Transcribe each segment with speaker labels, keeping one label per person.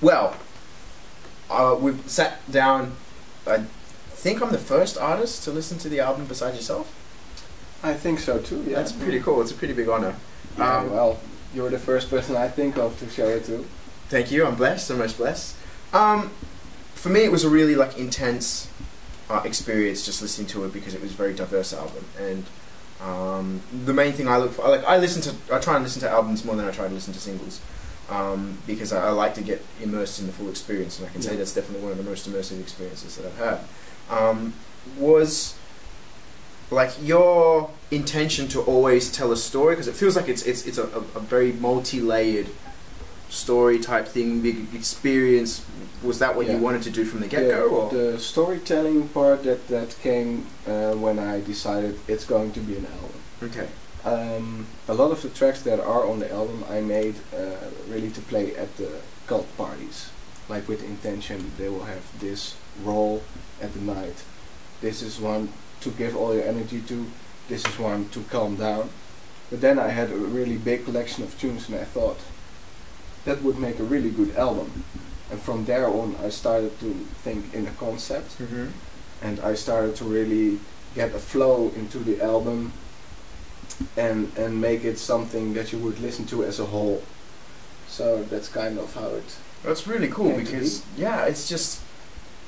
Speaker 1: Well, we've sat down. I think I'm the first artist to listen to the album besides yourself.
Speaker 2: I think so too, yeah.
Speaker 1: That's pretty cool. It's a pretty big honor.
Speaker 2: Yeah, well, you're the first person I think of to show it to.
Speaker 1: Thank you. I'm blessed. I'm most blessed. For me, it was a really like intense experience just listening to it because it was a very diverse album. And the main thing I look for, I try and listen to albums more than I try to listen to singles. Because I like to get immersed in the full experience, and I can say that's definitely one of the most immersive experiences that I've had. Was like your intention to always tell a story, because it feels like it's a very multi-layered story type thing, big experience. Was that what you wanted to do from the get-go? Or?
Speaker 2: The storytelling part that came when I decided it's going to be an album.
Speaker 1: Okay.
Speaker 2: A lot of the tracks that are on the album I made really to play at the QULT parties, like with intention. They will have this role at the night. This is one to give all your energy to. This is one to calm down. But then I had a really big collection of tunes, and I thought that would make a really good album. And from there on, I started to think in a concept, and I started to really get a flow into the album. And make it something that you would listen to as a whole. So that's kind of how it.
Speaker 1: That's really cool because it's just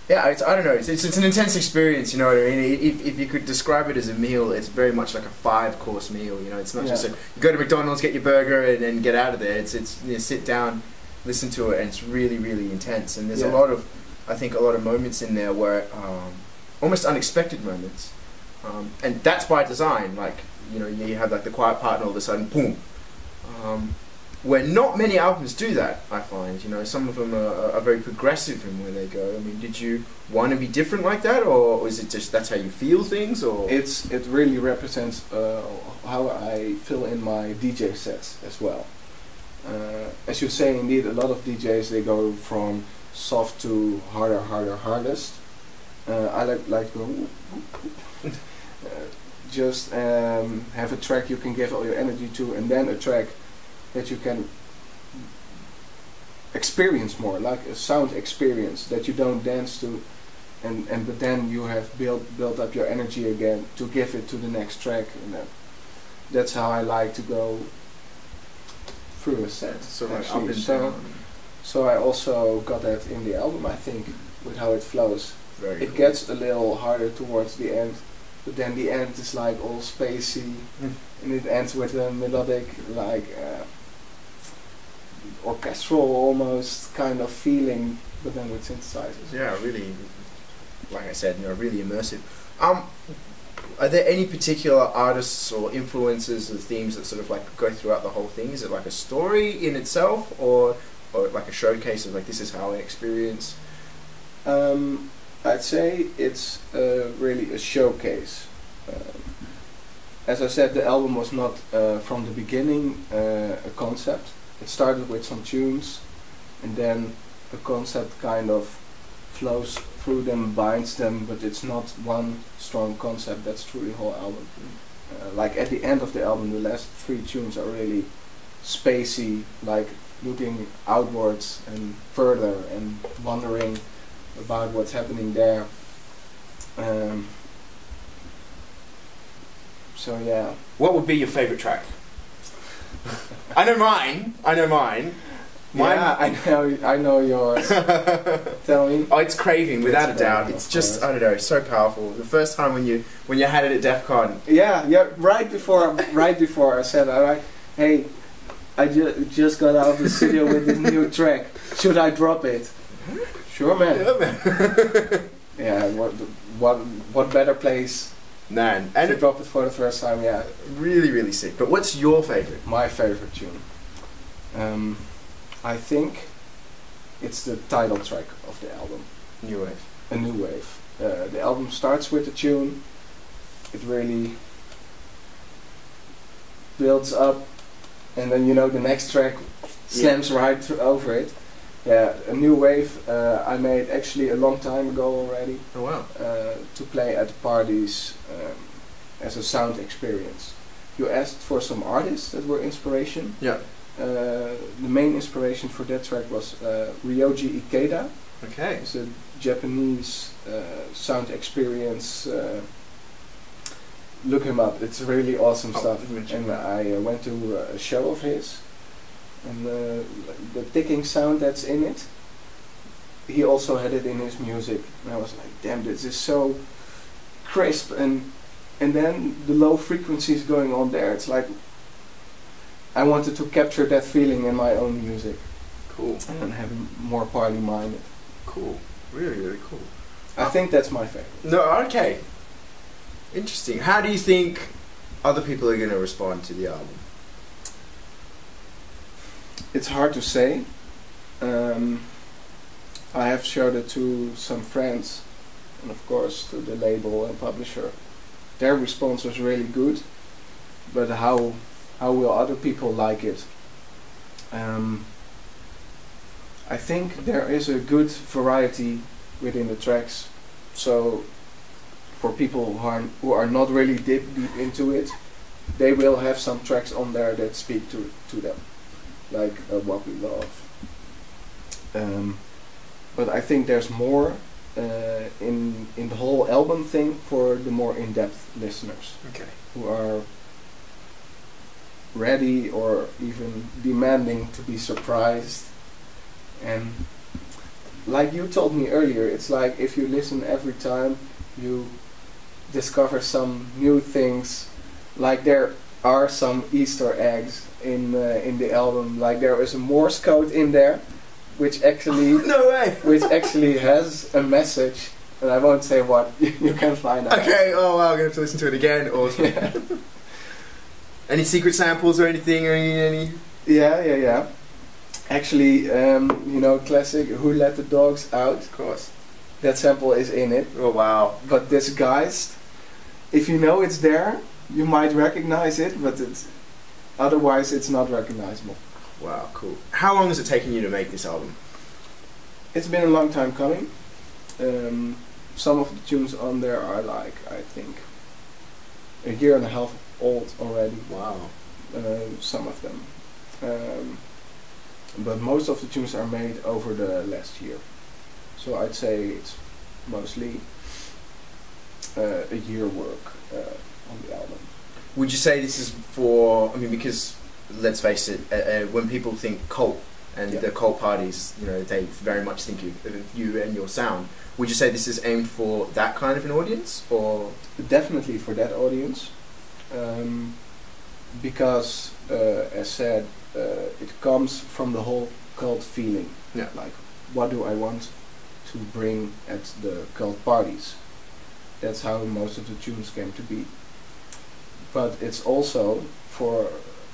Speaker 1: I don't know. It's an intense experience. You know what I mean? If you could describe it as a meal, it's very much like a 5-course meal. You know, it's not just you go to McDonald's, get your burger, and then get out of there. It's sit down, listen to it, and it's really really intense. And there's a lot of moments in there where almost unexpected moments, and that's by design. Like. You know, you have like the quiet part and all of a sudden, boom. Where not many albums do that, I find. You know, some of them are very progressive in where they go. I mean, did you want to be different like that, or is it just that's how you feel things? Or
Speaker 2: it really represents how I feel in my DJ sets as well. As you say, indeed, a lot of DJs they go from soft to harder, hardest. I like to go. Just have a track you can give all your energy to, and then a track that you can experience more, like a sound experience that you don't dance to, but then you have built up your energy again to give it to the next track, and that's how I like to go through a set.
Speaker 1: So much up and down.
Speaker 2: So I also got that in the album, I think, with how it flows. It gets a little harder towards the end. But then the end is like all spacey, and it ends with a melodic, like orchestral almost kind of feeling, but then with synthesizers.
Speaker 1: Yeah, really, like I said, really immersive. Are there any particular artists or influences or themes that sort of like go throughout the whole thing? Is it like a story in itself, or like a showcase of like this is how I experience?
Speaker 2: I'd say it's really a showcase. As I said, the album was not from the beginning a concept. It started with some tunes, and then the concept kind of flows through them, binds them, but it's not one strong concept that's through the whole album. Like at the end of the album, the last 3 tunes are really spacey, like looking outwards and further and wondering about what's happening there. So yeah.
Speaker 1: What would be your favorite track? I know mine.
Speaker 2: Yeah, I know yours. Tell me.
Speaker 1: Oh, it's Craving, without a doubt. It's just, I don't know, so powerful. The first time when you had it at DEF CON.
Speaker 2: Yeah. Right before I said, alright, hey, I just got out of the studio with this new track. Should I drop it? Sure, man.
Speaker 1: Yeah, man.
Speaker 2: Yeah. What better place?
Speaker 1: Man,
Speaker 2: and to drop it for the first time. Yeah.
Speaker 1: Really, really sick. But what's your favorite?
Speaker 2: My favorite tune. I think it's the title track of the album.
Speaker 1: New Wave.
Speaker 2: A New Wave. The album starts with a tune. It really builds up, and then the next track slams right over it. Yeah, A New Wave I made actually a long time ago already.
Speaker 1: Oh wow.
Speaker 2: To play at parties as a sound experience. You asked for some artists that were inspiration.
Speaker 1: Yeah.
Speaker 2: the main inspiration for that track was Ryoji Ikeda.
Speaker 1: Okay.
Speaker 2: It's a Japanese sound experience. Look him up. It's really awesome stuff. And I went to a show of his, and the ticking sound that's in it, he also had it in his music. And I was like, damn, this is so crisp, and then the low frequencies going on there. It's like I wanted to capture that feeling in my own music.
Speaker 1: Cool.
Speaker 2: And have more party minded.
Speaker 1: Cool. Really, really cool.
Speaker 2: I think that's my favorite.
Speaker 1: No, okay. Interesting. How do you think other people are going to respond to the album?
Speaker 2: It's hard to say. I have showed it to some friends, and of course to the label and publisher. Their response was really good, but how will other people like it? I think there is a good variety within the tracks, so for people who are not really deep into it, they will have some tracks on there that speak to them, like What We Love. But I think there's more in the whole album thing for the more in-depth listeners,
Speaker 1: okay,
Speaker 2: who are ready or even demanding to be surprised. And like you told me earlier, it's like if you listen every time, you discover some new things. Like there are some Easter eggs in the album. Like there is a Morse code in there, which actually
Speaker 1: no way,
Speaker 2: which actually has a message, and I won't say what. You can find out.
Speaker 1: Okay. Oh wow, I'm gonna have to listen to it again. Awesome. Yeah. Any secret samples or anything? Or any?
Speaker 2: Yeah. Actually, you know, classic "Who Let the Dogs Out."
Speaker 1: Of course.
Speaker 2: That sample is in it.
Speaker 1: Oh wow.
Speaker 2: But disguised. If you know it's there, you might recognize it, but otherwise it's not recognizable.
Speaker 1: Wow, cool. How long has it taken you to make this album?
Speaker 2: It's been a long time coming. Some of the tunes on there are like, I think, a year and a half old already.
Speaker 1: Wow.
Speaker 2: Some of them. But most of the tunes are made over the last year. So I'd say it's mostly a year work on the album.
Speaker 1: Would you say this is for, I mean, because let's face it, when people think QULT and the QULT parties, you know, they very much think of you and your sound. Would you say this is aimed for that kind of an audience, or?
Speaker 2: Definitely for that audience, because as said, it comes from the whole QULT feeling.
Speaker 1: Yeah.
Speaker 2: Like, what do I want to bring at the QULT parties? That's how most of the tunes came to be. But it's also for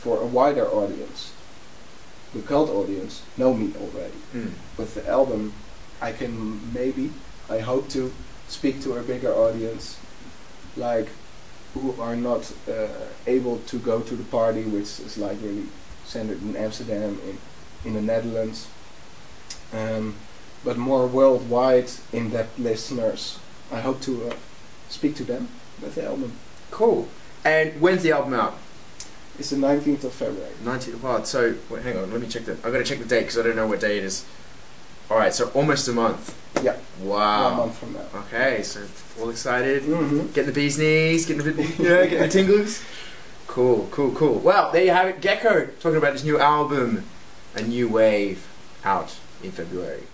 Speaker 2: a wider audience. The QULT audience know me already. With the album, I hope to speak to a bigger audience, like who are not able to go to the party, which is like really centered in Amsterdam, in the Netherlands, but more worldwide in-depth listeners. I hope to speak to them with the album.
Speaker 1: Cool. And when's the album out?
Speaker 2: It's the 19th of February.
Speaker 1: 19th. Wow. So wait, hang on. Let me check that. I gotta check the date because I don't know what day it is. All right. So almost a month.
Speaker 2: Yeah.
Speaker 1: Wow.
Speaker 2: 1 month from now.
Speaker 1: Okay. So all excited.
Speaker 2: Mm-hmm.
Speaker 1: Getting the bee's knees. Getting a bit. Getting the tingles. Cool. Well, there you have it. Geck-o talking about his new album, A New Wave, out in February.